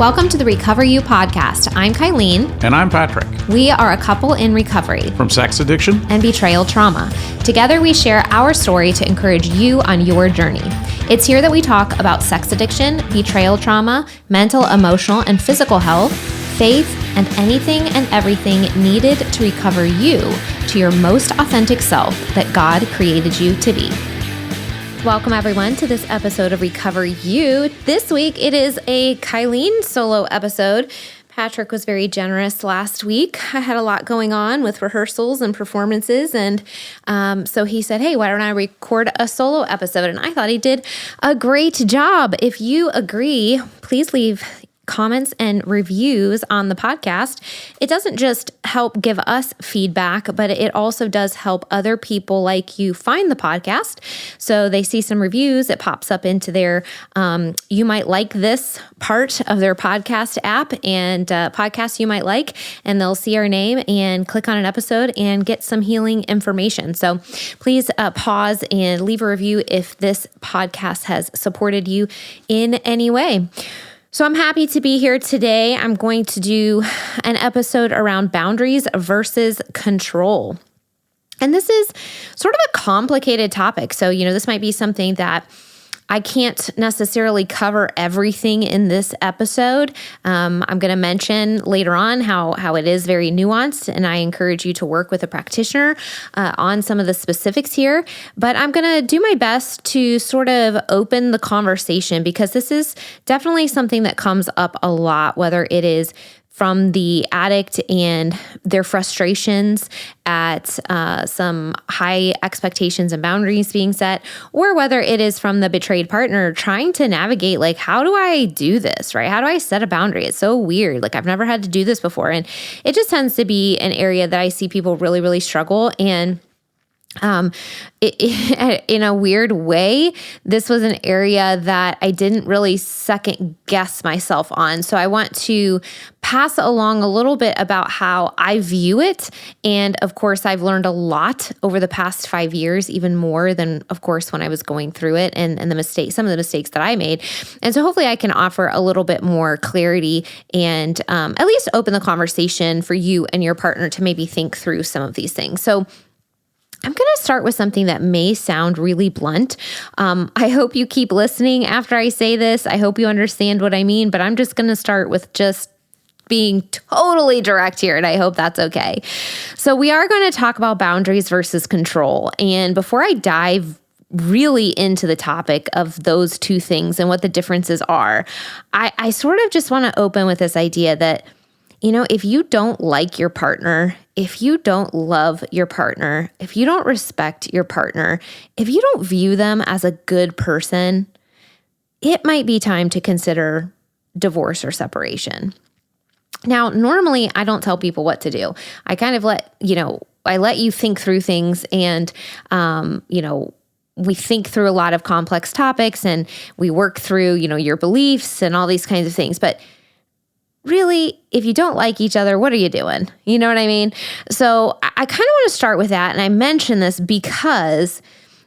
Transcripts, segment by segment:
Welcome to the Recover You podcast. I'm Kylene. And I'm Patrick. We are a couple in recovery from sex addiction and betrayal trauma. Together, we share our story to encourage you on your journey. It's here that we talk about sex addiction, betrayal trauma, mental, emotional, and physical health, faith, and anything and everything needed to recover you to your most authentic self that God created you to be. Welcome everyone to this episode of Recover You. This week it is a Kylene solo episode. Patrick was very generous last week. I had a lot going on with rehearsals and performances, and so he said, hey, why don't I record a solo episode? And I thought he did a great job. If you agree, please leave comments and reviews on the podcast. It doesn't just help give us feedback, but it also does help other people like you find the podcast. So they see some reviews, it pops up into their, you might like this part of their podcast app and podcasts you might like, and they'll see our name and click on an episode and get some healing information. So please pause and leave a review if this podcast has supported you in any way. So I'm happy to be here today. I'm going to do an episode around boundaries versus control. And this is sort of a complicated topic. So, this might be something that I can't necessarily cover everything in this episode. I'm going to mention later on how it is very nuanced, and I encourage you to work with a practitioner on some of the specifics here. But I'm going to do my best to sort of open the conversation because this is definitely something that comes up a lot, whether it is from the addict and their frustrations at some high expectations and boundaries being set, or whether it is from the betrayed partner trying to navigate, like, how do I do this, right? How do I set a boundary? It's so weird. Like, I've never had to do this before. And it just tends to be an area that I see people really, really struggle. And in a weird way, this was an area that I didn't really second guess myself on. So I want to pass along a little bit about how I view it. And of course, I've learned a lot over the past 5 years, even more than, of course, when I was going through it and some of the mistakes that I made. And so hopefully I can offer a little bit more clarity and at least open the conversation for you and your partner to maybe think through some of these things. So I'm going to start with something that may sound really blunt. I hope you keep listening after I say this. I hope you understand what I mean, but I'm just going to start with just being totally direct here, and I hope that's okay. So we are going to talk about boundaries versus control. And before I dive really into the topic of those two things and what the differences are, I sort of just want to open with this idea that, if you don't like your partner, if you don't love your partner, if you don't respect your partner, if you don't view them as a good person, it might be time to consider divorce or separation. Now, normally I don't tell people what to do. I kind of let you think through things, and, we think through a lot of complex topics, and we work through, your beliefs and all these kinds of things. But really, if you don't like each other, what are you doing? You know what I mean? So I kind of want to start with that. And I mention this because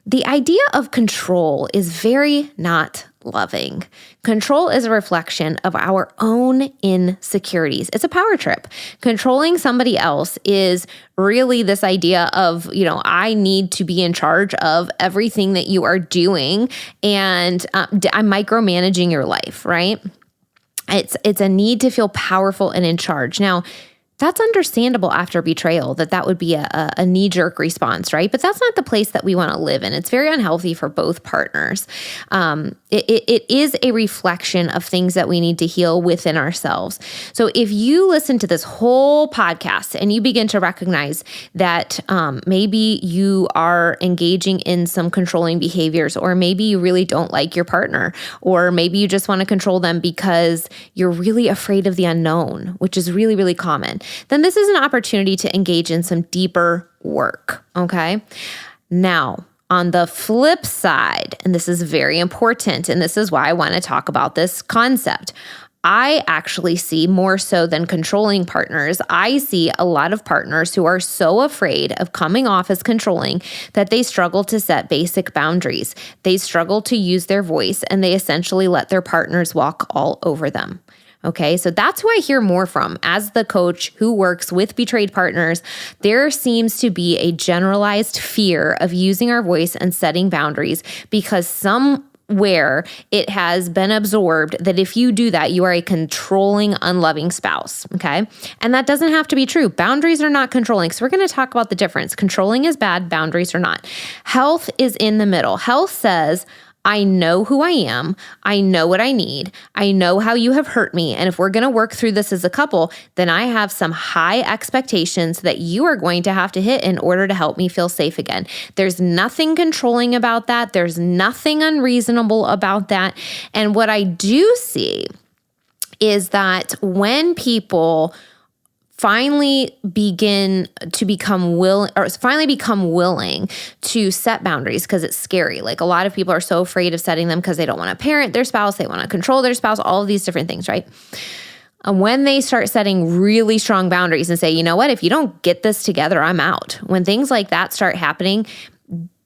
the idea of control is very not loving. Control is a reflection of our own insecurities. It's a power trip. Controlling somebody else is really this idea of, I need to be in charge of everything that you are doing, and I'm micromanaging your life, right? It's a need to feel powerful and in charge. Now, that's understandable after betrayal, that would be a knee-jerk response, right? But that's not the place that we want to live in. It's very unhealthy for both partners. It is a reflection of things that we need to heal within ourselves. So if you listen to this whole podcast and you begin to recognize that maybe you are engaging in some controlling behaviors, or maybe you really don't like your partner, or maybe you just want to control them because you're really afraid of the unknown, which is really, really common, then this is an opportunity to engage in some deeper work, okay? Now, on the flip side, and this is very important, and this is why I want to talk about this concept, I actually see more so than controlling partners. I see a lot of partners who are so afraid of coming off as controlling that they struggle to set basic boundaries. They struggle to use their voice, and they essentially let their partners walk all over them. Okay, so that's who I hear more from as the coach who works with betrayed partners. There seems to be a generalized fear of using our voice and setting boundaries because somewhere it has been absorbed that if you do that, you are a controlling, unloving spouse. Okay, and that doesn't have to be true. Boundaries are not controlling. So we're going to talk about the difference. Controlling is bad, boundaries are not. Health is in the middle. Health says, I know who I am. I know what I need. I know how you have hurt me. And if we're going to work through this as a couple, then I have some high expectations that you are going to have to hit in order to help me feel safe again. There's nothing controlling about that. There's nothing unreasonable about that. And what I do see is that when people finally become willing to set boundaries because it's scary. Like a lot of people are so afraid of setting them because they don't want to parent their spouse, they want to control their spouse, all of these different things, right? And when they start setting really strong boundaries and say, you know what, if you don't get this together, I'm out. When things like that start happening,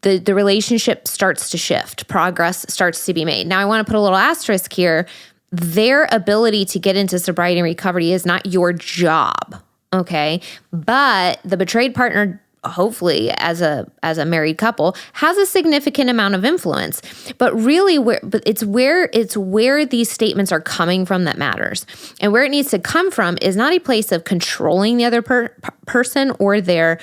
the relationship starts to shift. Progress starts to be made. Now I want to put a little asterisk here. Their ability to get into sobriety and recovery is not your job, okay? But the betrayed partner, hopefully as a married couple, has a significant amount of influence. But really, it's where these statements are coming from that matters. And where it needs to come from is not a place of controlling the other person or their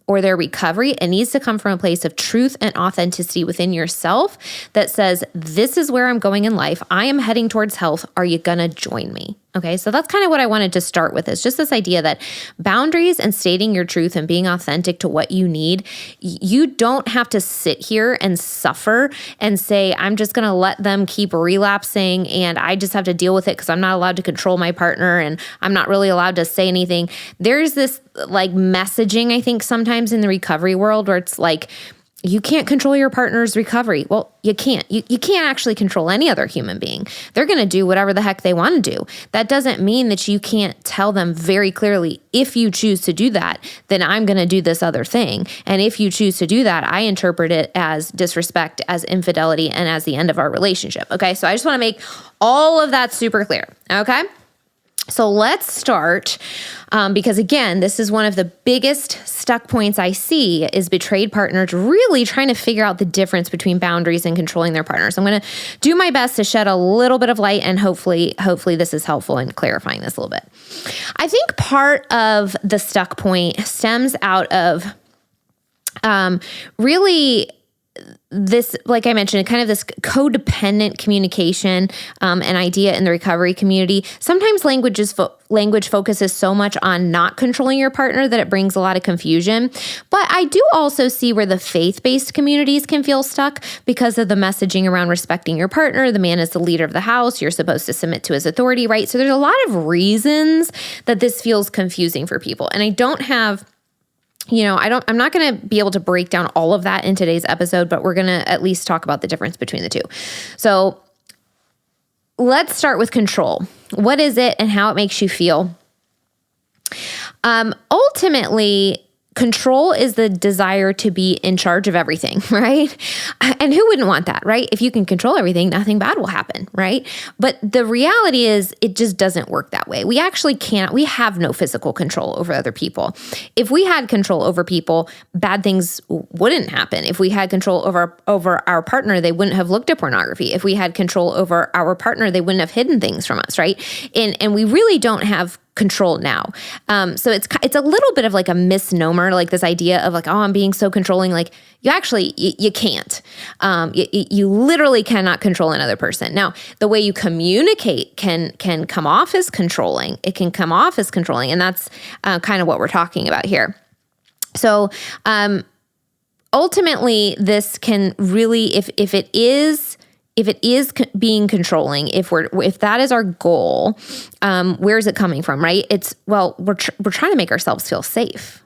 recovery. It needs to come from a place of truth and authenticity within yourself that says, this is where I'm going in life. I am heading towards health. Are you going to join me? Okay, so that's kind of what I wanted to start with, is just this idea that boundaries and stating your truth and being authentic to what you need, you don't have to sit here and suffer and say, I'm just going to let them keep relapsing and I just have to deal with it because I'm not allowed to control my partner and I'm not really allowed to say anything. There's this like messaging, I think, sometimes in the recovery world where it's like, you can't control your partner's recovery. Well, you can't. You can't actually control any other human being. They're going to do whatever the heck they want to do. That doesn't mean that you can't tell them very clearly, if you choose to do that, then I'm going to do this other thing. And if you choose to do that, I interpret it as disrespect, as infidelity, and as the end of our relationship. Okay, so I just want to make all of that super clear. Okay? So let's start, because again, this is one of the biggest stuck points I see is betrayed partners really trying to figure out the difference between boundaries and controlling their partners. I'm going to do my best to shed a little bit of light, and hopefully this is helpful in clarifying this a little bit. I think part of the stuck point stems out of really this, like I mentioned, kind of this codependent communication, an idea in the recovery community. Sometimes language focuses so much on not controlling your partner that it brings a lot of confusion. But I do also see where the faith-based communities can feel stuck because of the messaging around respecting your partner. The man is the leader of the house. You're supposed to submit to his authority, right? So there's a lot of reasons that this feels confusing for people. And I don't have I'm not going to be able to break down all of that in today's episode, but we're going to at least talk about the difference between the two. So let's start with control. What is it and how it makes you feel? Ultimately, control is the desire to be in charge of everything, right? And who wouldn't want that, right? If you can control everything, nothing bad will happen, right? But the reality is it just doesn't work that way. We actually can't, we have no physical control over other people. If we had control over people, bad things wouldn't happen. If we had control over our partner, they wouldn't have looked at pornography. If we had control over our partner, they wouldn't have hidden things from us, right? And we really don't have control now. So it's a little bit of like a misnomer, like this idea of like, oh, I'm being so controlling. Like you can't. You literally cannot control another person. Now, the way you communicate can come off as controlling. It can come off as controlling. And that's kind of what we're talking about here. So ultimately, this can really, if it is being controlling, if that is our goal, where is it coming from, right? We're trying to make ourselves feel safe.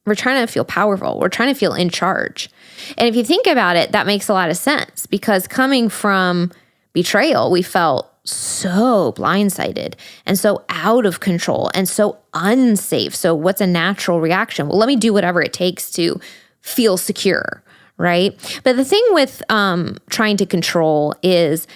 We're trying to feel powerful. We're trying to feel in charge. And if you think about it, that makes a lot of sense because coming from betrayal, we felt so blindsided and so out of control and so unsafe. So what's a natural reaction? Well, let me do whatever it takes to feel secure. Right. But the thing with trying to control is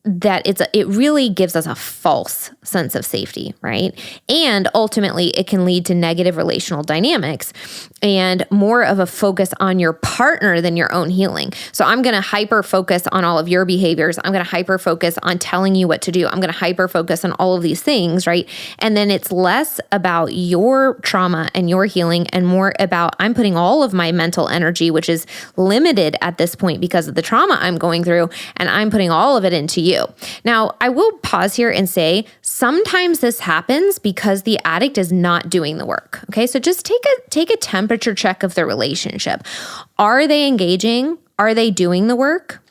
it really gives us a false sense of safety, right? And ultimately, it can lead to negative relational dynamics and more of a focus on your partner than your own healing. So I'm going to hyper focus on all of your behaviors. I'm going to hyper focus on telling you what to do. I'm going to hyper focus on all of these things, right? And then it's less about your trauma and your healing and more about I'm putting all of my mental energy, which is limited at this point because of the trauma I'm going through, and I'm putting all of it into you. Now, I will pause here and say sometimes this happens because the addict is not doing the work. Okay, so just take a temperature check of the relationship. Are they engaging? Are they doing the work?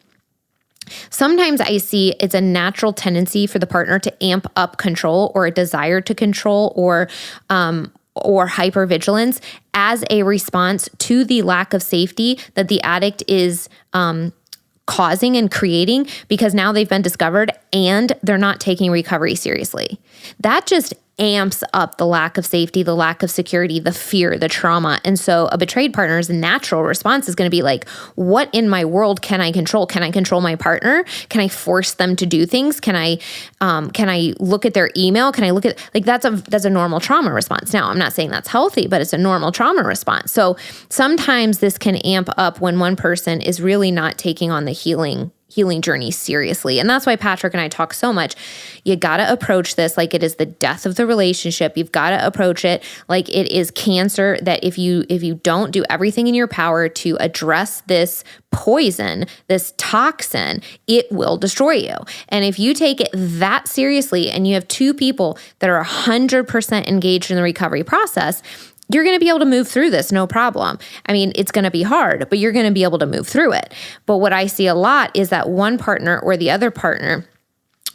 Sometimes I see it's a natural tendency for the partner to amp up control or a desire to control or hypervigilance as a response to the lack of safety that the addict is causing and creating because now they've been discovered and they're not taking recovery seriously. That just amps up the lack of safety, the lack of security, the fear, the trauma. And so a betrayed partner's natural response is going to be like, what in my world can I control? Can I control my partner? Can I force them to do things? Can I look at their email? Can I look at, like, that's a normal trauma response. Now, I'm not saying that's healthy, but it's a normal trauma response. So sometimes this can amp up when one person is really not taking on the healing journey seriously. And that's why Patrick and I talk so much. You got to approach this like it is the death of the relationship. You've got to approach it like it is cancer, that if you don't do everything in your power to address this poison, this toxin, it will destroy you. And if you take it that seriously and you have two people that are 100% engaged in the recovery process, you're going to be able to move through this, no problem. I mean, it's going to be hard, but you're going to be able to move through it. But what I see a lot is that one partner or the other partner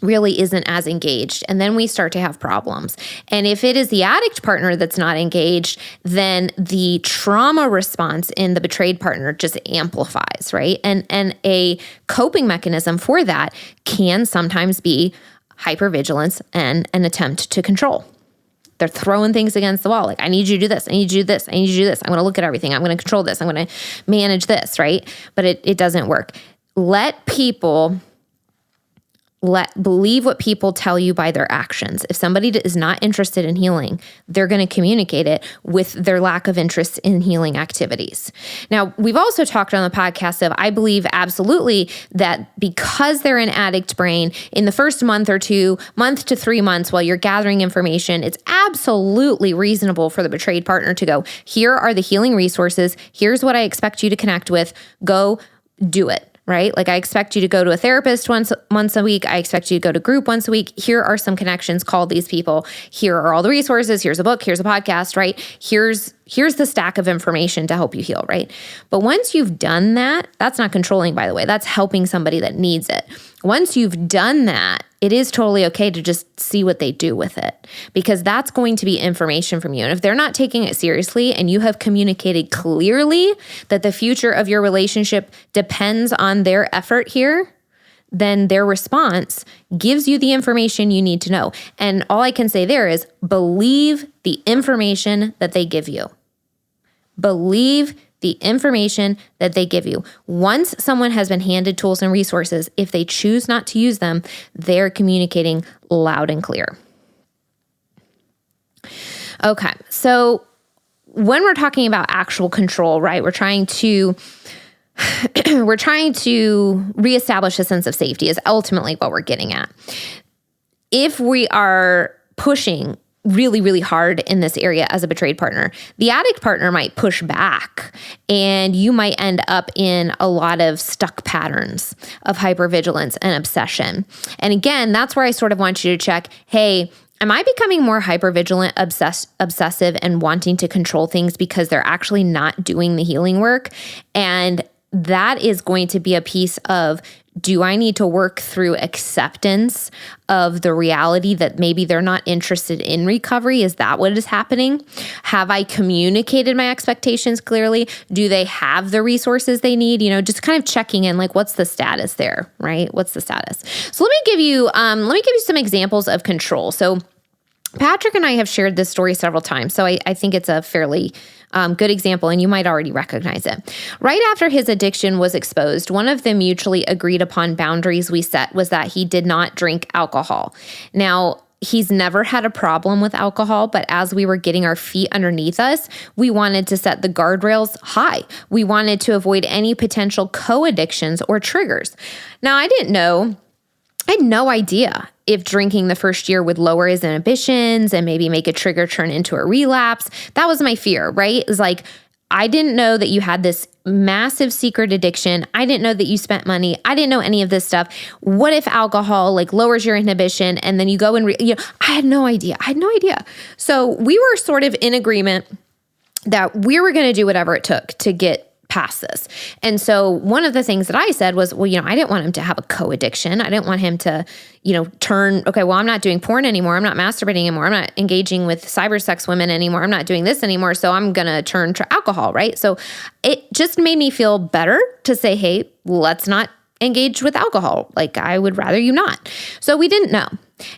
really isn't as engaged. And then we start to have problems. And if it is the addict partner that's not engaged, then the trauma response in the betrayed partner just amplifies, right? And a coping mechanism for that can sometimes be hypervigilance and an attempt to control. They're throwing things against the wall. Like, I need you to do this. I need you to do this. I need you to do this. I'm going to look at everything. I'm going to control this. I'm going to manage this, right? But it doesn't work. Believe what people tell you by their actions. If somebody is not interested in healing, they're going to communicate it with their lack of interest in healing activities. Now, we've also talked on the podcast of, I believe absolutely that because they're an addict brain, in the first month to 3 months while you're gathering information, it's absolutely reasonable for the betrayed partner to go, here are the healing resources. Here's what I expect you to connect with. Go do it. Right? Like, I expect you to go to a therapist once a week. I expect you to go to group once a week. Here are some connections. Call these people. Here are all the resources. Here's a book. Here's a podcast, right? Here's the stack of information to help you heal, right? But once you've done that, that's not controlling, by the way. That's helping somebody that needs it. Once you've done that, it is totally okay to just see what they do with it, because that's going to be information from you. And if they're not taking it seriously and you have communicated clearly that the future of your relationship depends on their effort here, then their response gives you the information you need to know. And all I can say there is believe the information that they give you. Believe the information that they give you. Once someone has been handed tools and resources, if they choose not to use them, they're communicating loud and clear. Okay, so when we're talking about actual control, right, we're trying to reestablish a sense of safety is ultimately what we're getting at. If we are pushing really, really hard in this area as a betrayed partner, the addict partner might push back and you might end up in a lot of stuck patterns of hypervigilance and obsession. And again, that's where I sort of want you to check, hey, am I becoming more hypervigilant, obsessive, and wanting to control things because they're actually not doing the healing work? And that is going to be a piece of, do I need to work through acceptance of the reality that maybe they're not interested in recovery? Is that what is happening? Have I communicated my expectations clearly? Do they have the resources they need? Just kind of checking in, like, what's the status there, right? What's the status? So let me give you some examples of control. So Patrick and I have shared this story several times, so I think it's a fairly good example, and you might already recognize it. Right after his addiction was exposed, one of the mutually agreed upon boundaries we set was that he did not drink alcohol. Now, he's never had a problem with alcohol, but as we were getting our feet underneath us, we wanted to set the guardrails high. We wanted to avoid any potential co-addictions or triggers. Now, I had no idea if drinking the first year would lower his inhibitions and maybe make a trigger turn into a relapse. That was my fear, right? It's like, I didn't know that you had this massive secret addiction. I didn't know that you spent money. I didn't know any of this stuff. What if alcohol lowers your inhibition and then you go and, I had no idea. So we were sort of in agreement that we were going to do whatever it took to get past this. And so one of the things that I said was, I didn't want him to have a co-addiction. I didn't want him to, I'm not doing porn anymore. I'm not masturbating anymore. I'm not engaging with cyber sex women anymore. I'm not doing this anymore. So I'm going to turn to alcohol, right? So it just made me feel better to say, hey, let's not engage with alcohol. I would rather you not. So we didn't know.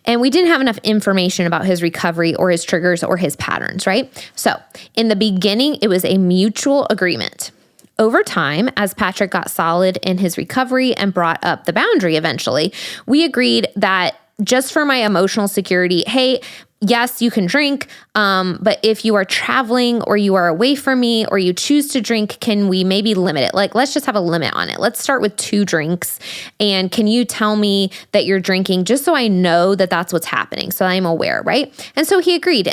And we didn't have enough information about his recovery or his triggers or his patterns, right? So in the beginning, it was a mutual agreement. Over time, as Patrick got solid in his recovery and brought up the boundary eventually, we agreed that just for my emotional security, hey, yes, you can drink, but if you are traveling or you are away from me or you choose to drink, can we maybe limit it? Let's just have a limit on it. Let's start with 2 drinks. And can you tell me that you're drinking just so I know that that's what's happening, so I'm aware, right? And so he agreed.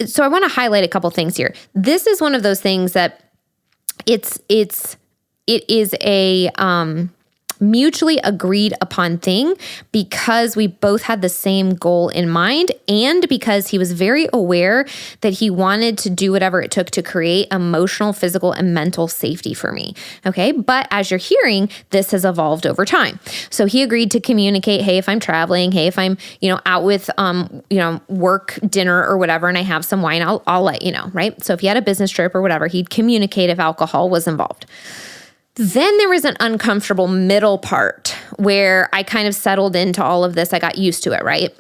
So I want to highlight a couple things here. This is one of those things that it is a mutually agreed upon thing because we both had the same goal in mind and because he was very aware that he wanted to do whatever it took to create emotional, physical, and mental safety for me. Okay. But as you're hearing, this has evolved over time. So he agreed to communicate, hey, if I'm traveling, hey, if I'm, out with, work dinner or whatever, and I have some wine, I'll let you know. Right. So if he had a business trip or whatever, he'd communicate if alcohol was involved. Then there was an uncomfortable middle part where I kind of settled into all of this. I got used to it, right?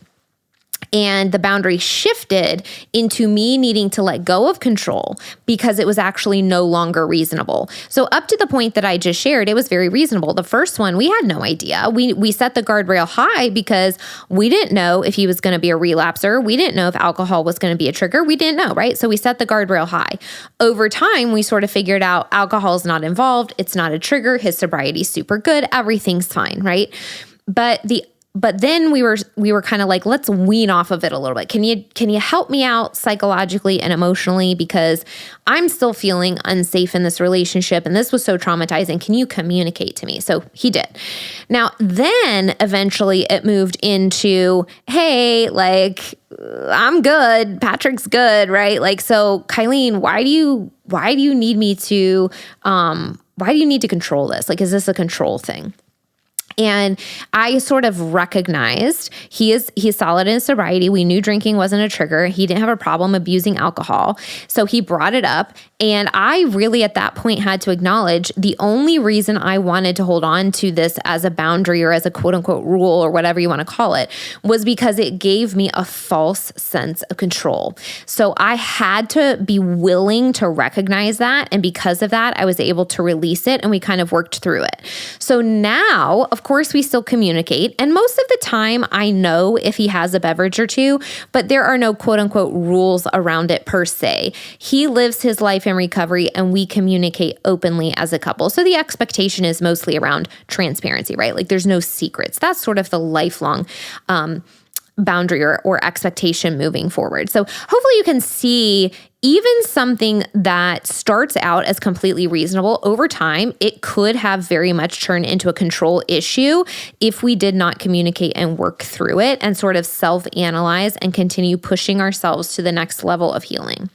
And the boundary shifted into me needing to let go of control because it was actually no longer reasonable. So up to the point that I just shared, it was very reasonable. The first one, we had no idea. We set the guardrail high because we didn't know if he was going to be a relapser. We didn't know if alcohol was going to be a trigger. We didn't know, right? So we set the guardrail high. Over time, we sort of figured out alcohol is not involved. It's not a trigger. His sobriety's super good. Everything's fine, right? But then we were kind of like, let's wean off of it a little bit. Can you help me out psychologically and emotionally, because I'm still feeling unsafe in this relationship and this was so traumatizing. Can you communicate to me? So he did. Now, then eventually it moved into, hey, I'm good. Patrick's good, right? So Kylene, why do you need me to why do you need to control this? Is this a control thing? And I sort of recognized he's solid in sobriety. We knew drinking wasn't a trigger. He didn't have a problem abusing alcohol. So he brought it up. And I really at that point had to acknowledge the only reason I wanted to hold on to this as a boundary or as a quote unquote rule or whatever you want to call it was because it gave me a false sense of control. So I had to be willing to recognize that. And because of that, I was able to release it and we kind of worked through it. So now, of course, we still communicate. And most of the time I know if he has a beverage or two, but there are no quote unquote rules around it per se. He lives his life in recovery and we communicate openly as a couple. So the expectation is mostly around transparency, right? There's no secrets. That's sort of the lifelong boundary or expectation moving forward. So hopefully you can see even something that starts out as completely reasonable over time, it could have very much turned into a control issue if we did not communicate and work through it and sort of self-analyze and continue pushing ourselves to the next level of healing.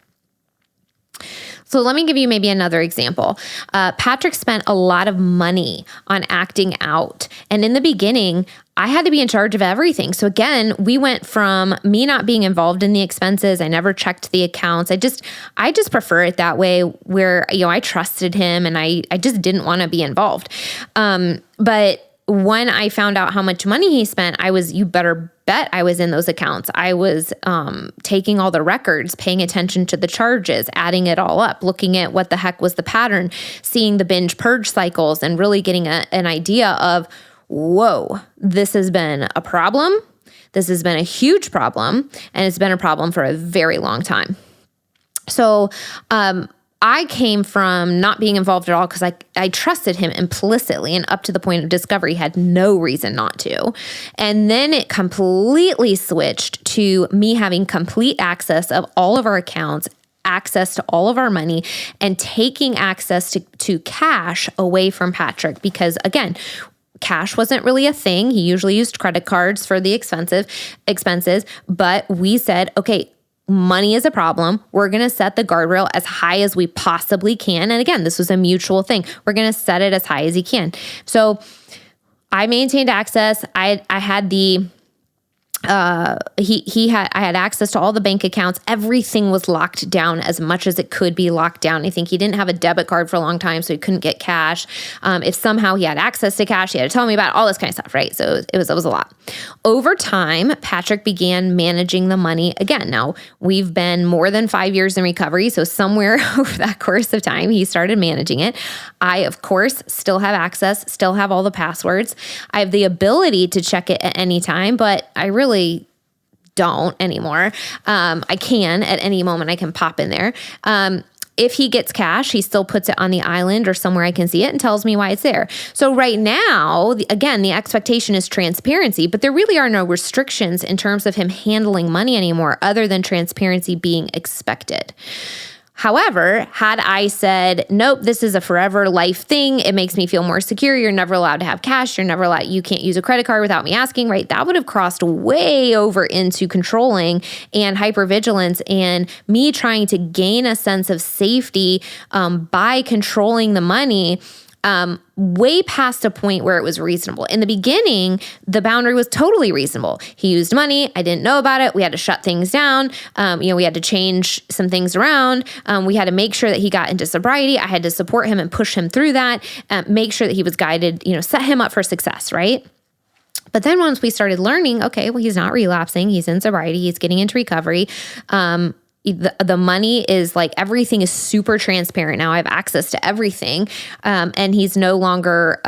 So let me give you maybe another example. Patrick spent a lot of money on acting out. And in the beginning, I had to be in charge of everything. So again, we went from me not being involved in the expenses. I never checked the accounts. I just prefer it that way where, I trusted him and I just didn't want to be involved. But when I found out how much money he spent, you better bet I was in those accounts. I was taking all the records, paying attention to the charges, adding it all up, looking at what the heck was the pattern, seeing the binge purge cycles, and really getting an idea of, whoa, this has been a problem. This has been a huge problem, and it's been a problem for a very long time. So, I came from not being involved at all because I trusted him implicitly, and up to the point of discovery had no reason not to. And then it completely switched to me having complete access of all of our accounts, access to all of our money, and taking access to cash away from Patrick because, again, cash wasn't really a thing. He usually used credit cards for the expenses, but we said, okay, money is a problem. We're going to set the guardrail as high as we possibly can. And again, this was a mutual thing. We're going to set it as high as he can. So I maintained access. I had I had access to all the bank accounts. Everything was locked down as much as it could be locked down. I think he didn't have a debit card for a long time, so he couldn't get cash. If somehow he had access to cash, he had to tell me about all this kind of stuff, right? So it was a lot. Over time, Patrick began managing the money again. Now, we've been more than 5 years in recovery, so somewhere over that course of time, he started managing it. I, of course, still have access, still have all the passwords. I have the ability to check it at any time, but I really don't anymore. I can at any moment, I can pop in there. If he gets cash, he still puts it on the island or somewhere I can see it and tells me why it's there. So right now, again, the expectation is transparency, but there really are no restrictions in terms of him handling money anymore other than transparency being expected. However, had I said, nope, this is a forever life thing, it makes me feel more secure, you're never allowed to have cash, you can't use a credit card without me asking, right? That would have crossed way over into controlling and hypervigilance and me trying to gain a sense of safety by controlling the money. Way past a point where it was reasonable. In the beginning, the boundary was totally reasonable. He used money. I didn't know about it. We had to shut things down. We had to change some things around. We had to make sure that he got into sobriety. I had to support him and push him through that, make sure that he was guided, set him up for success, right? But then once we started learning, okay, well, he's not relapsing. He's in sobriety. He's getting into recovery. The money is like, everything is super transparent now. I have access to everything. And he's no longer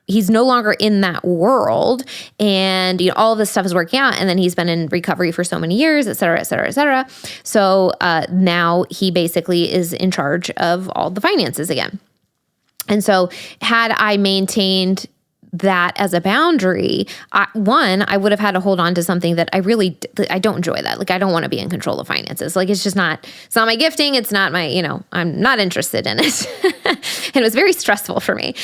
in that world. And, all of this stuff is working out. And then he's been in recovery for so many years, et cetera, et cetera, et cetera. So now he basically is in charge of all the finances again. And so had I maintained that as a boundary, I would have had to hold on to something that I don't enjoy that. Like, I don't want to be in control of finances. Like, it's not my gifting. It's not my, I'm not interested in it. And it was very stressful for me.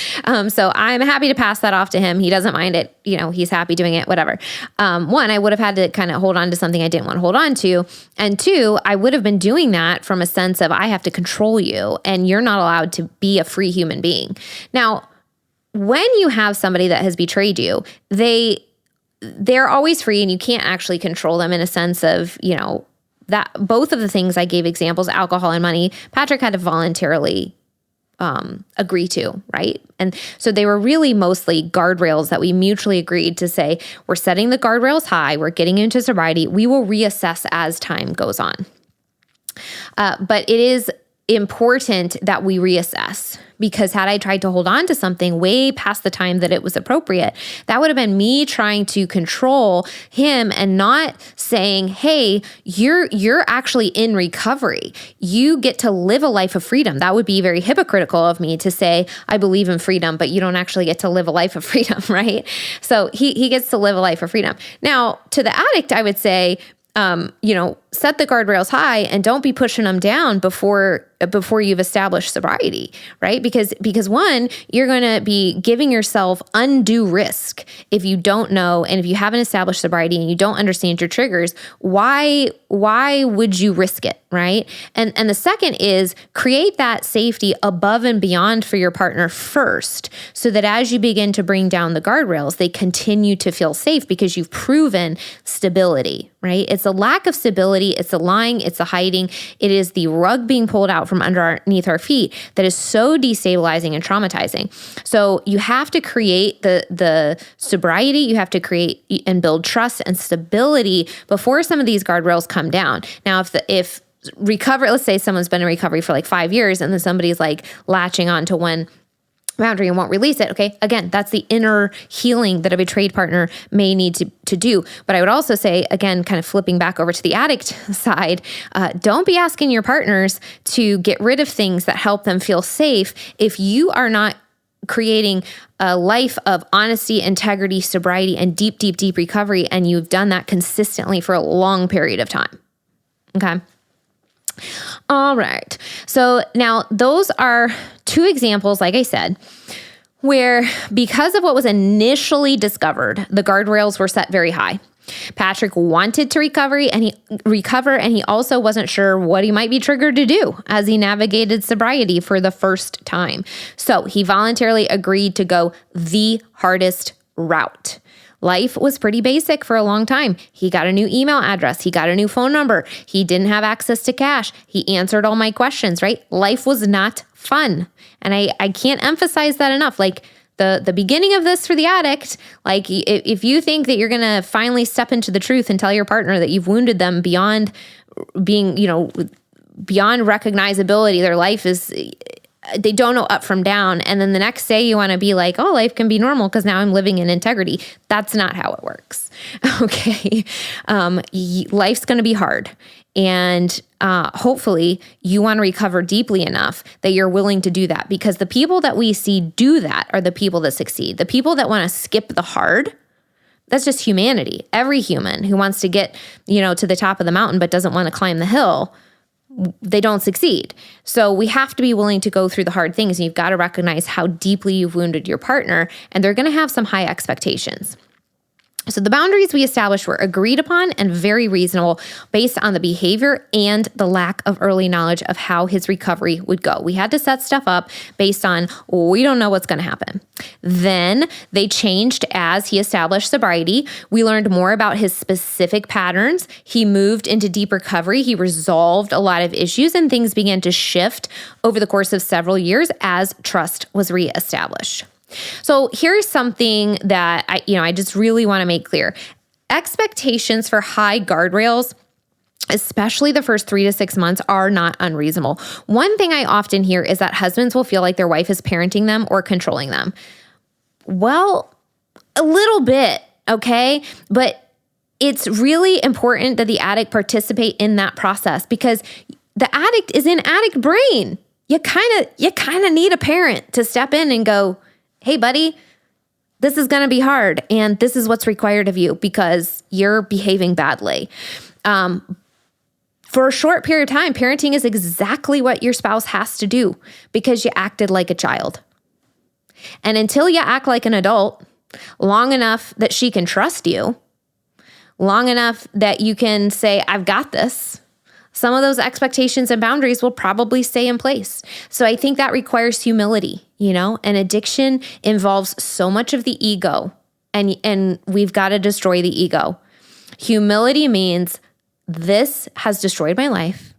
So I'm happy to pass that off to him. He doesn't mind it. He's happy doing it, whatever. One, I would have had to kind of hold on to something I didn't want to hold on to. And two, I would have been doing that from a sense of I have to control you and you're not allowed to be a free human being. Now, when you have somebody that has betrayed you, they're always free and you can't actually control them in a sense of, that both of the things I gave examples, alcohol and money, Patrick had to voluntarily agree to, right? And so they were really mostly guardrails that we mutually agreed to say, we're setting the guardrails high, we're getting into sobriety, we will reassess as time goes on. But it is important that we reassess, because had I tried to hold on to something way past the time that it was appropriate, that would have been me trying to control him and not saying, hey, you're actually in recovery. You get to live a life of freedom. That would be very hypocritical of me to say, I believe in freedom, but you don't actually get to live a life of freedom, right? So he gets to live a life of freedom. Now, to the addict, I would say, set the guardrails high and don't be pushing them down before you've established sobriety, right? Because one, you're going to be giving yourself undue risk if you don't know, and if you haven't established sobriety and you don't understand your triggers, why would you risk it, right? And the second is create that safety above and beyond for your partner first, so that as you begin to bring down the guardrails, they continue to feel safe because you've proven stability, right? It's a lack of stability vulnerability, it's the lying, it's the hiding, it is the rug being pulled out from underneath our feet that is so destabilizing and traumatizing. So you have to create the sobriety, you have to create and build trust and stability before some of these guardrails come down. Now, if recovery, let's say someone's been in recovery for like 5 years and then somebody's like latching on to one boundary and won't release it. Okay. Again, that's the inner healing that a betrayed partner may need to do. But I would also say, again, kind of flipping back over to the addict side, don't be asking your partners to get rid of things that help them feel safe if you are not creating a life of honesty, integrity, sobriety, and deep, deep, deep recovery. And you've done that consistently for a long period of time. Okay. All right. So now those are two examples, like I said, where because of what was initially discovered, the guardrails were set very high. Patrick wanted to recover and he also wasn't sure what he might be triggered to do as he navigated sobriety for the first time. So he voluntarily agreed to go the hardest route. Life was pretty basic for a long time. He got a new email address. He got a new phone number. He didn't have access to cash. He answered all my questions, right? Life was not fun. And I can't emphasize that enough. Like the beginning of this for the addict, like if you think that you're going to finally step into the truth and tell your partner that you've wounded them beyond being, beyond recognizability, their life is, they don't know up from down. And then the next day you want to be like, oh, life can be normal because now I'm living in integrity. That's not how it works. Okay. Life's going to be hard. And hopefully you want to recover deeply enough that you're willing to do that, because the people that we see do that are the people that succeed. The people that want to skip the hard, that's just humanity. Every human who wants to get, to the top of the mountain but doesn't want to climb the hill, they don't succeed. So we have to be willing to go through the hard things, and you've got to recognize how deeply you've wounded your partner, and they're going to have some high expectations. So the boundaries we established were agreed upon and very reasonable based on the behavior and the lack of early knowledge of how his recovery would go. We had to set stuff up based on, we don't know what's going to happen. Then they changed as he established sobriety. We learned more about his specific patterns. He moved into deep recovery. He resolved a lot of issues, and things began to shift over the course of several years as trust was reestablished. So here's something that I just really want to make clear. Expectations for high guardrails, especially the first 3 to 6 months, are not unreasonable. One thing I often hear is that husbands will feel like their wife is parenting them or controlling them. Well, a little bit, okay? But it's really important that the addict participate in that process, because the addict is in addict brain. You kind of need a parent to step in and go, hey, buddy, this is going to be hard, and this is what's required of you because you're behaving badly. For a short period of time, parenting is exactly what your spouse has to do because you acted like a child. And until you act like an adult long enough that she can trust you, long enough that you can say, I've got this, some of those expectations and boundaries will probably stay in place. So I think that requires humility. An addiction involves so much of the ego, and we've got to destroy the ego. Humility means this has destroyed my life.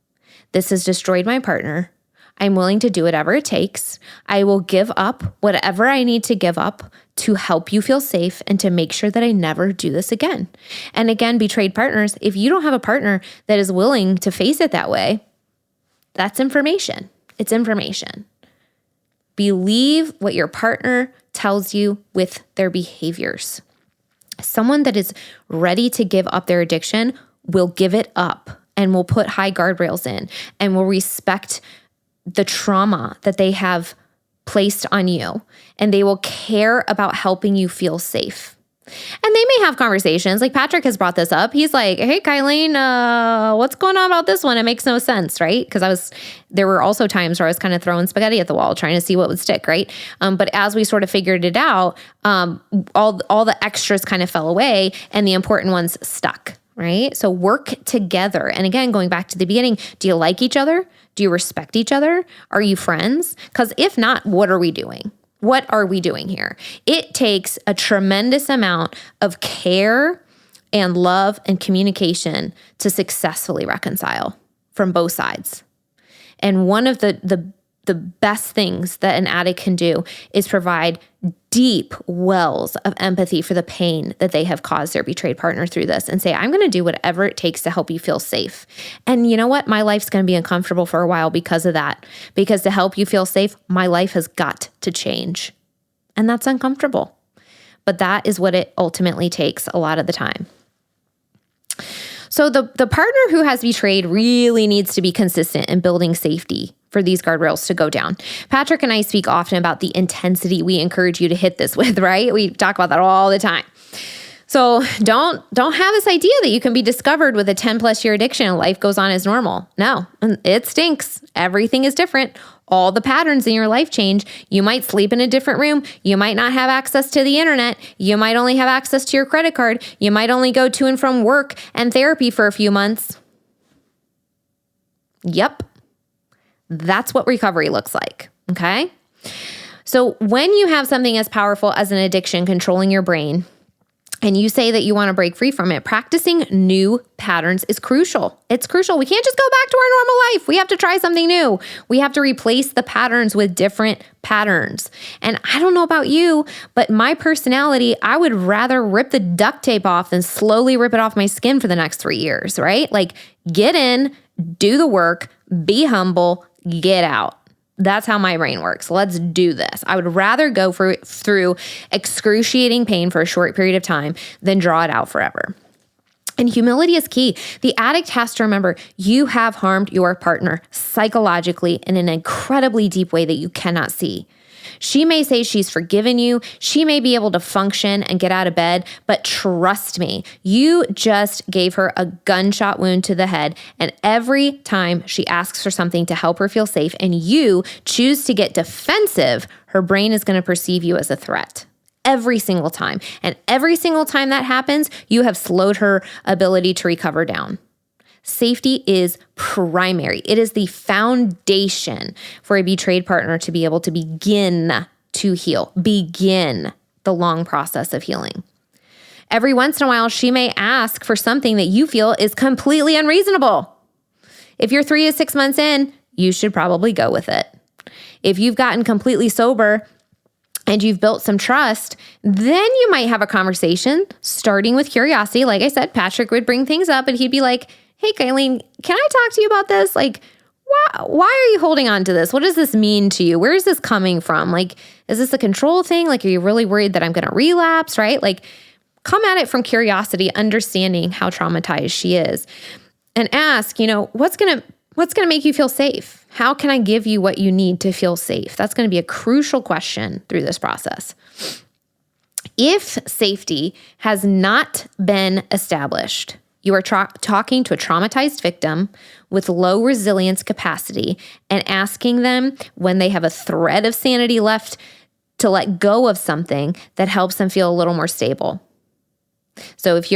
This has destroyed my partner. I'm willing to do whatever it takes. I will give up whatever I need to give up to help you feel safe and to make sure that I never do this again. And again, betrayed partners, if you don't have a partner that is willing to face it that way, that's information. It's information. Believe what your partner tells you with their behaviors. Someone that is ready to give up their addiction will give it up and will put high guardrails in and will respect the trauma that they have placed on you, and they will care about helping you feel safe. And they may have conversations, like Patrick has brought this up. He's like, hey, Kylene, what's going on about this one? It makes no sense, right? Because there were also times where I was kind of throwing spaghetti at the wall, trying to see what would stick, right? But as we sort of figured it out, all the extras kind of fell away and the important ones stuck, right? So work together. And again, going back to the beginning, do you like each other? Do you respect each other? Are you friends? Because if not, what are we doing? What are we doing here? It takes a tremendous amount of care and love and communication to successfully reconcile from both sides. And one of the best things that an addict can do is provide deep wells of empathy for the pain that they have caused their betrayed partner through this and say, I'm going to do whatever it takes to help you feel safe. And you know what? My life's going to be uncomfortable for a while because of that. Because to help you feel safe, my life has got to change. And that's uncomfortable. But that is what it ultimately takes a lot of the time. So the partner who has betrayed really needs to be consistent in building safety for these guardrails to go down. Patrick and I speak often about the intensity we encourage you to hit this with, right? We talk about that all the time. So don't have this idea that you can be discovered with a 10+ year addiction and life goes on as normal. No, it stinks. Everything is different. All the patterns in your life change. You might sleep in a different room. You might not have access to the internet. You might only have access to your credit card. You might only go to and from work and therapy for a few months. Yep. That's what recovery looks like. Okay. So when you have something as powerful as an addiction controlling your brain, and you say that you want to break free from it, practicing new patterns is crucial. It's crucial. We can't just go back to our normal life. We have to try something new. We have to replace the patterns with different patterns. And I don't know about you, but my personality, I would rather rip the duct tape off than slowly rip it off my skin for the next 3 years, right? Like get in, do the work, be humble, get out. That's how my brain works. Let's do this. I would rather go through excruciating pain for a short period of time than draw it out forever. And humility is key. The addict has to remember you have harmed your partner psychologically in an incredibly deep way that you cannot see. She may say she's forgiven you. She may be able to function and get out of bed, but trust me, you just gave her a gunshot wound to the head. And every time she asks for something to help her feel safe and you choose to get defensive, her brain is going to perceive you as a threat. Every single time. And every single time that happens, you have slowed her ability to recover down. Safety is primary. It is the foundation for a betrayed partner to be able to begin to heal, begin the long process of healing. Every once in a while, she may ask for something that you feel is completely unreasonable. If you're 3 to 6 months in, you should probably go with it. If you've gotten completely sober and you've built some trust, then you might have a conversation starting with curiosity. Like I said, Patrick would bring things up and he'd be like, hey, Kylene, can I talk to you about this? Like, why are you holding on to this? What does this mean to you? Where is this coming from? Like, is this a control thing? Like, are you really worried that I'm going to relapse, right? Like, come at it from curiosity, understanding how traumatized she is. And ask, what's going to make you feel safe? How can I give you what you need to feel safe? That's going to be a crucial question through this process. If safety has not been established, you are talking to a traumatized victim with low resilience capacity and asking them when they have a thread of sanity left to let go of something that helps them feel a little more stable. So if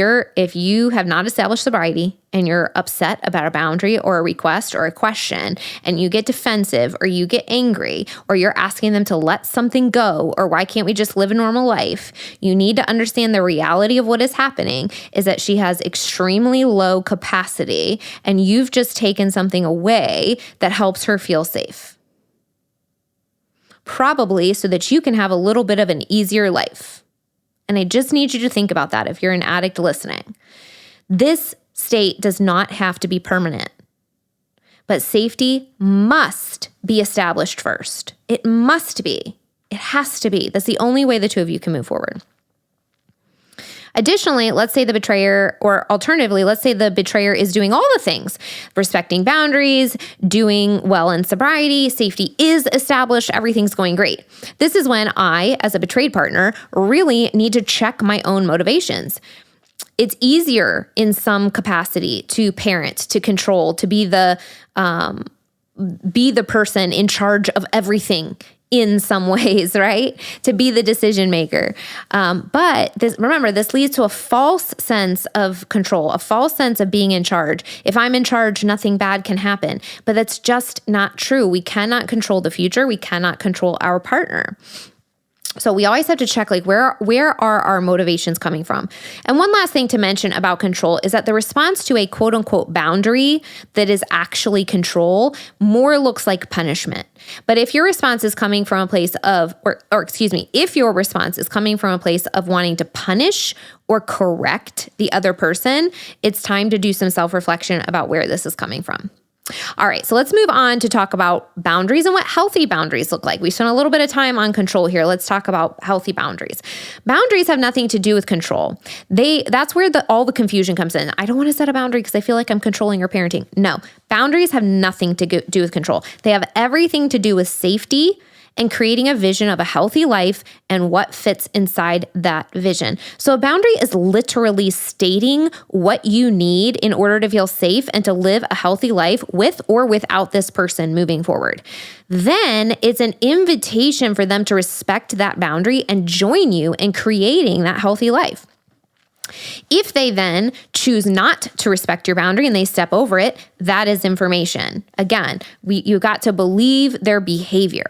you have not established sobriety and you're upset about a boundary or a request or a question and you get defensive or you get angry or you're asking them to let something go or why can't we just live a normal life, you need to understand the reality of what is happening is that she has extremely low capacity and you've just taken something away that helps her feel safe. Probably so that you can have a little bit of an easier life. And I just need you to think about that if you're an addict listening. This state does not have to be permanent, but safety must be established first. It must be. It has to be. That's the only way the two of you can move forward. Additionally, let's say the betrayer, or alternatively, let's say the betrayer is doing all the things, respecting boundaries, doing well in sobriety, safety is established, everything's going great. This is when I, as a betrayed partner, really need to check my own motivations. It's easier in some capacity to parent, to control, to be the person in charge of everything in some ways, right? To be the decision maker. But remember, this leads to a false sense of control, a false sense of being in charge. If I'm in charge, nothing bad can happen. But that's just not true. We cannot control the future. We cannot control our partner. So we always have to check, like, where are our motivations coming from? And one last thing to mention about control is that the response to a quote unquote boundary that is actually control more looks like punishment. But if your response is coming from a place of, if your response is coming from a place of wanting to punish or correct the other person, it's time to do some self-reflection about where this is coming from. All right, so let's move on to talk about boundaries and what healthy boundaries look like. We spent a little bit of time on control here. Let's talk about healthy boundaries. Boundaries have nothing to do with control. That's where all the confusion comes in. I don't want to set a boundary because I feel like I'm controlling or parenting. No, boundaries have nothing to do with control. They have everything to do with safety and creating a vision of a healthy life and what fits inside that vision. So a boundary is literally stating what you need in order to feel safe and to live a healthy life with or without this person moving forward. Then it's an invitation for them to respect that boundary and join you in creating that healthy life. If they then choose not to respect your boundary and they step over it, that is information. Again, you got to believe their behavior.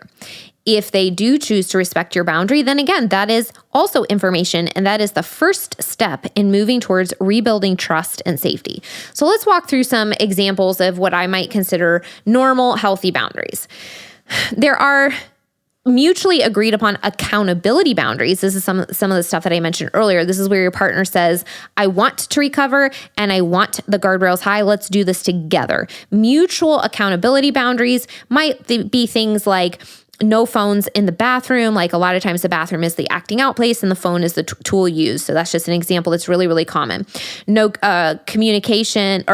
If they do choose to respect your boundary, then again, that is also information, and that is the first step in moving towards rebuilding trust and safety. So let's walk through some examples of what I might consider normal, healthy boundaries. There are mutually agreed upon accountability boundaries. This is some of the stuff that I mentioned earlier. This is where your partner says, I want to recover and I want the guardrails high. Let's do this together. Mutual accountability boundaries might be things like no phones in the bathroom. Like a lot of times the bathroom is the acting out place and the phone is the tool used. So that's just an example that's really, really common. No communication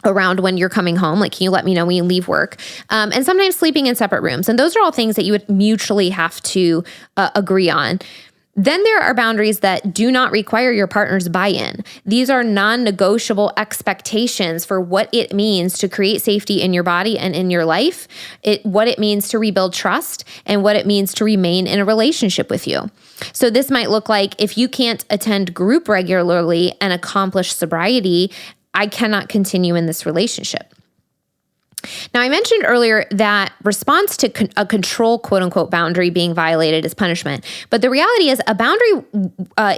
around when you're coming home. Like, can you let me know when you leave work? And sometimes sleeping in separate rooms. And those are all things that you would mutually have to agree on. Then there are boundaries that do not require your partner's buy-in. These are non-negotiable expectations for what it means to create safety in your body and in your life, what it means to rebuild trust, and what it means to remain in a relationship with you. So this might look like, if you can't attend group regularly and accomplish sobriety, I cannot continue in this relationship. Now, I mentioned earlier that response to a control, quote unquote, boundary being violated is punishment. But the reality is a boundary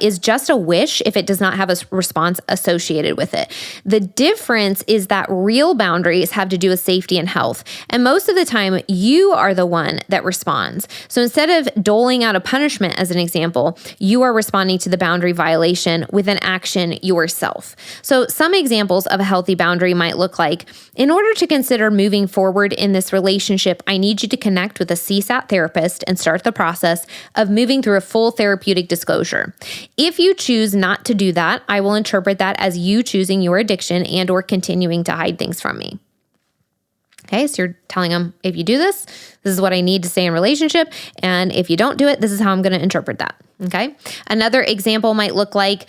is just a wish if it does not have a response associated with it. The difference is that real boundaries have to do with safety and health. And most of the time, you are the one that responds. So instead of doling out a punishment, as an example, you are responding to the boundary violation with an action yourself. So some examples of a healthy boundary might look like, in order to consider moving forward in this relationship, I need you to connect with a CSAT therapist and start the process of moving through a full therapeutic disclosure. If you choose not to do that, I will interpret that as you choosing your addiction and or continuing to hide things from me. Okay, so you're telling them, if you do this, this is what I need to stay in relationship. And if you don't do it, this is how I'm going to interpret that. Okay. Another example might look like,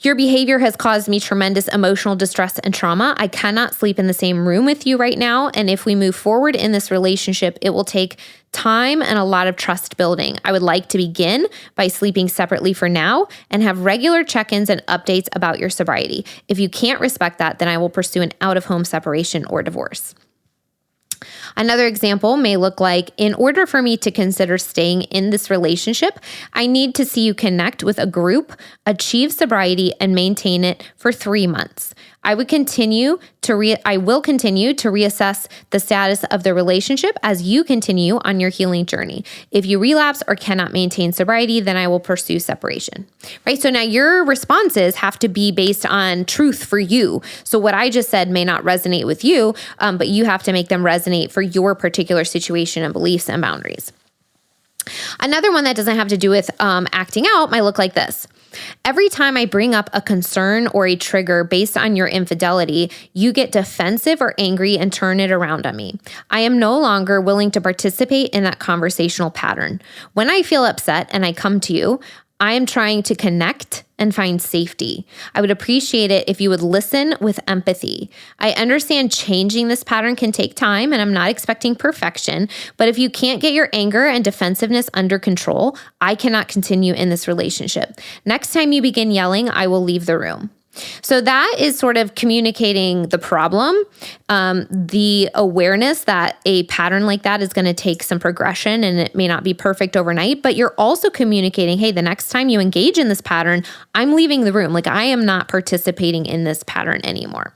your behavior has caused me tremendous emotional distress and trauma. I cannot sleep in the same room with you right now. And if we move forward in this relationship, it will take time and a lot of trust building. I would like to begin by sleeping separately for now and have regular check-ins and updates about your sobriety. If you can't respect that, then I will pursue an out-of-home separation or divorce. Another example may look like, in order for me to consider staying in this relationship, I need to see you connect with a group, achieve sobriety, and maintain it for 3 months. I will continue to reassess the status of the relationship as you continue on your healing journey. If you relapse or cannot maintain sobriety, then I will pursue separation. Right? So now your responses have to be based on truth for you. So what I just said may not resonate with you, but you have to make them resonate for your particular situation and beliefs and boundaries. Another one that doesn't have to do with acting out might look like this. Every time I bring up a concern or a trigger based on your infidelity, you get defensive or angry and turn it around on me. I am no longer willing to participate in that conversational pattern. When I feel upset and I come to you, I am trying to connect and find safety. I would appreciate it if you would listen with empathy. I understand changing this pattern can take time, and I'm not expecting perfection, but if you can't get your anger and defensiveness under control, I cannot continue in this relationship. Next time you begin yelling, I will leave the room. So that is sort of communicating the problem, the awareness that a pattern like that is going to take some progression and it may not be perfect overnight, but you're also communicating, hey, the next time you engage in this pattern, I'm leaving the room. Like, I am not participating in this pattern anymore.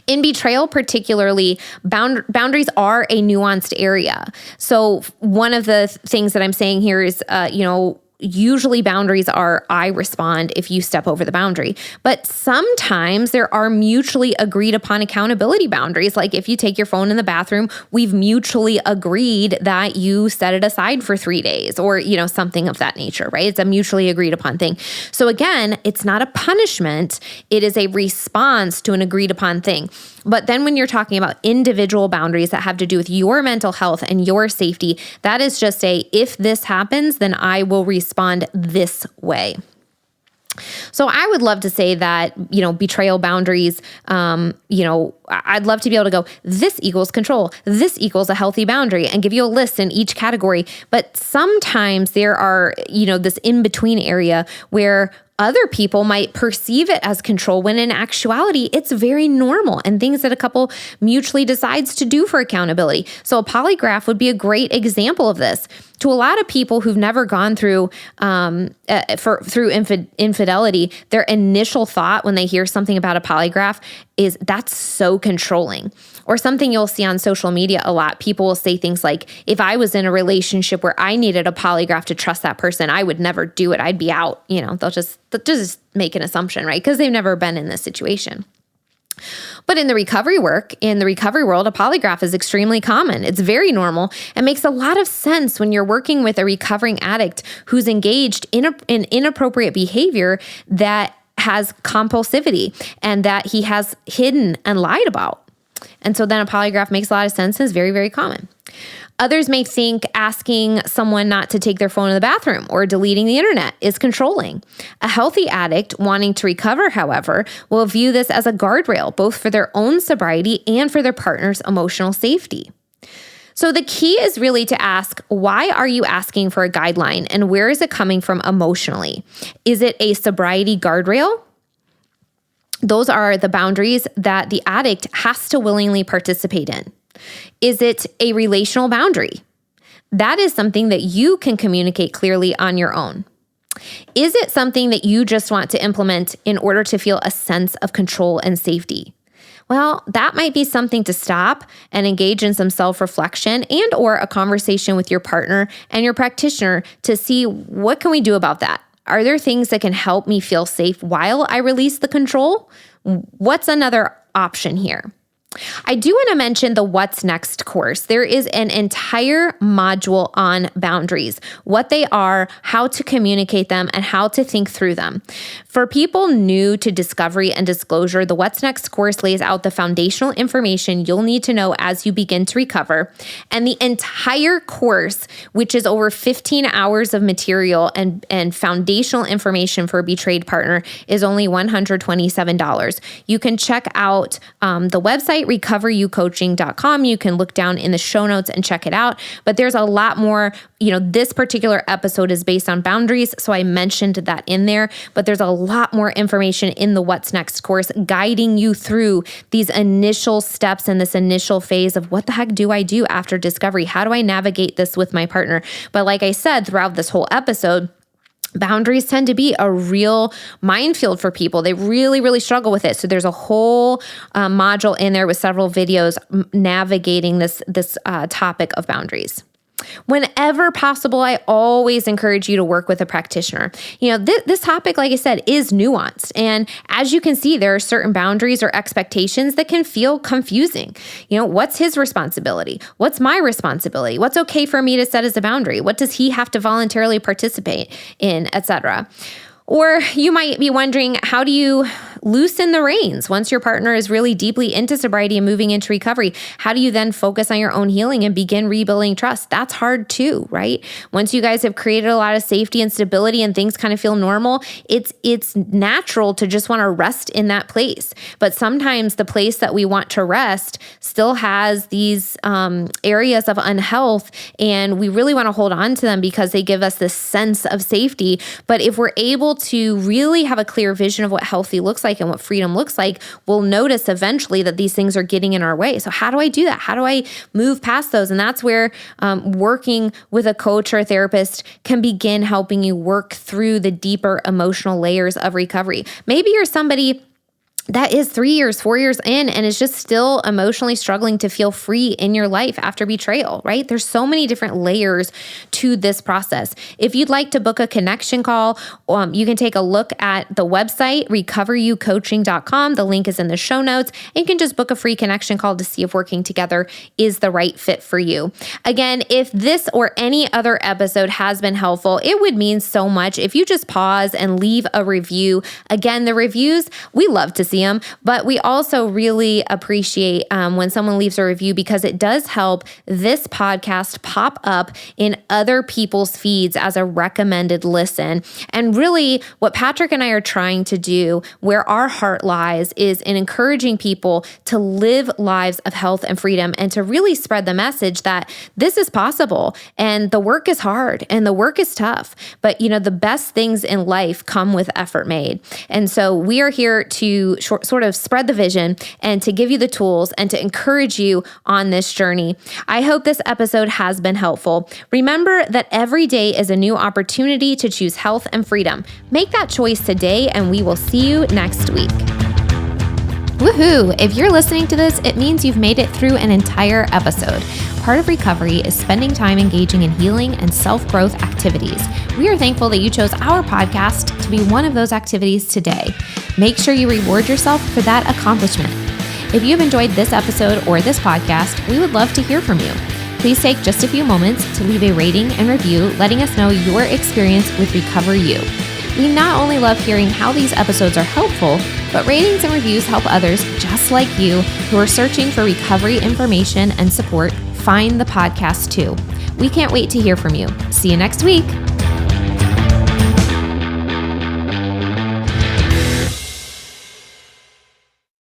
In betrayal, particularly, boundaries are a nuanced area. So one of the things that I'm saying here is, usually boundaries are, I respond if you step over the boundary. But sometimes there are mutually agreed upon accountability boundaries. Like if you take your phone in the bathroom, we've mutually agreed that you set it aside for 3 days or, something of that nature, right? It's a mutually agreed upon thing. So again, it's not a punishment. It is a response to an agreed upon thing. But then when you're talking about individual boundaries that have to do with your mental health and your safety, that is just if this happens, then I will respond this way. So I would love to say that, betrayal boundaries, I'd love to be able to go, this equals control, this equals a healthy boundary, and give you a list in each category. But sometimes there are, this in-between area where other people might perceive it as control when in actuality, it's very normal and things that a couple mutually decides to do for accountability. So a polygraph would be a great example of this. To a lot of people who've never gone through infidelity, their initial thought when they hear something about a polygraph is that's so controlling. Or something you'll see on social media a lot. People will say things like, if I was in a relationship where I needed a polygraph to trust that person, I would never do it. I'd be out. They'll just make an assumption, right? Because they've never been in this situation. But in the recovery world, a polygraph is extremely common. It's very normal and makes a lot of sense when you're working with a recovering addict who's engaged in inappropriate behavior that has compulsivity and that he has hidden and lied about. And so then a polygraph makes a lot of sense and is very, very common. Others may think asking someone not to take their phone in the bathroom or deleting the internet is controlling. A healthy addict wanting to recover, however, will view this as a guardrail, both for their own sobriety and for their partner's emotional safety. So the key is really to ask, why are you asking for a guideline and where is it coming from emotionally? Is it a sobriety guardrail? Those are the boundaries that the addict has to willingly participate in. Is it a relational boundary? That is something that you can communicate clearly on your own. Is it something that you just want to implement in order to feel a sense of control and safety? Well, that might be something to stop and engage in some self-reflection and or a conversation with your partner and your practitioner to see what can we do about that. Are there things that can help me feel safe while I release the control? What's another option here? I do want to mention the What's Next course. There is an entire module on boundaries, what they are, how to communicate them, and how to think through them. For people new to discovery and disclosure, the What's Next course lays out the foundational information you'll need to know as you begin to recover. And the entire course, which is over 15 hours of material and foundational information for a betrayed partner, is only $127. You can check out the website, recoveryoucoaching.com. You can look down in the show notes and check it out. But there's a lot more. This particular episode is based on boundaries, so I mentioned that in there. But there's a lot more information in the What's Next course guiding you through these initial steps and this initial phase of what the heck do I do after discovery? How do I navigate this with my partner? But like I said, throughout this whole episode, boundaries tend to be a real minefield for people. They really, really struggle with it. So there's a whole module in there with several videos navigating this topic of boundaries. Whenever possible, I always encourage you to work with a practitioner. This topic, like I said, is nuanced. And as you can see, there are certain boundaries or expectations that can feel confusing. What's his responsibility? What's my responsibility? What's okay for me to set as a boundary? What does he have to voluntarily participate in, etc.? Or you might be wondering, how do you loosen the reins once your partner is really deeply into sobriety and moving into recovery? How do you then focus on your own healing and begin rebuilding trust? That's hard too, right? Once you guys have created a lot of safety and stability and things kind of feel normal, it's natural to just want to rest in that place. But sometimes the place that we want to rest still has these areas of unhealth, and we really want to hold on to them because they give us this sense of safety. But if we're able to really have a clear vision of what healthy looks like and what freedom looks like, we'll notice eventually that these things are getting in our way. So how do I do that? How do I move past those? And that's where working with a coach or a therapist can begin helping you work through the deeper emotional layers of recovery. Maybe you're somebody that is 3 years, 4 years in and is just still emotionally struggling to feel free in your life after betrayal, right? There's so many different layers to this process. If you'd like to book a connection call, you can take a look at the website, recoveryoucoaching.com. The link is in the show notes. And you can just book a free connection call to see if working together is the right fit for you. Again, if this or any other episode has been helpful, it would mean so much if you just pause and leave a review. Again, the reviews, we love to see them, but we also really appreciate when someone leaves a review because it does help this podcast pop up in other people's feeds as a recommended listen. And really what Patrick and I are trying to do, where our heart lies, is in encouraging people to live lives of health and freedom and to really spread the message that this is possible and the work is hard and the work is tough. But the best things in life come with effort made. And so we are here to sort of spread the vision and to give you the tools and to encourage you on this journey. I hope this episode has been helpful. Remember that every day is a new opportunity to choose health and freedom. Make that choice today, and we will see you next week. Woohoo! If you're listening to this, it means you've made it through an entire episode. Part of recovery is spending time engaging in healing and self-growth activities. We are thankful that you chose our podcast to be one of those activities today. Make sure you reward yourself for that accomplishment. If you've enjoyed this episode or this podcast, we would love to hear from you. Please take just a few moments to leave a rating and review, letting us know your experience with Recover You. We not only love hearing how these episodes are helpful, but ratings and reviews help others just like you who are searching for recovery information and support find the podcast too. We can't wait to hear from you. See you next week.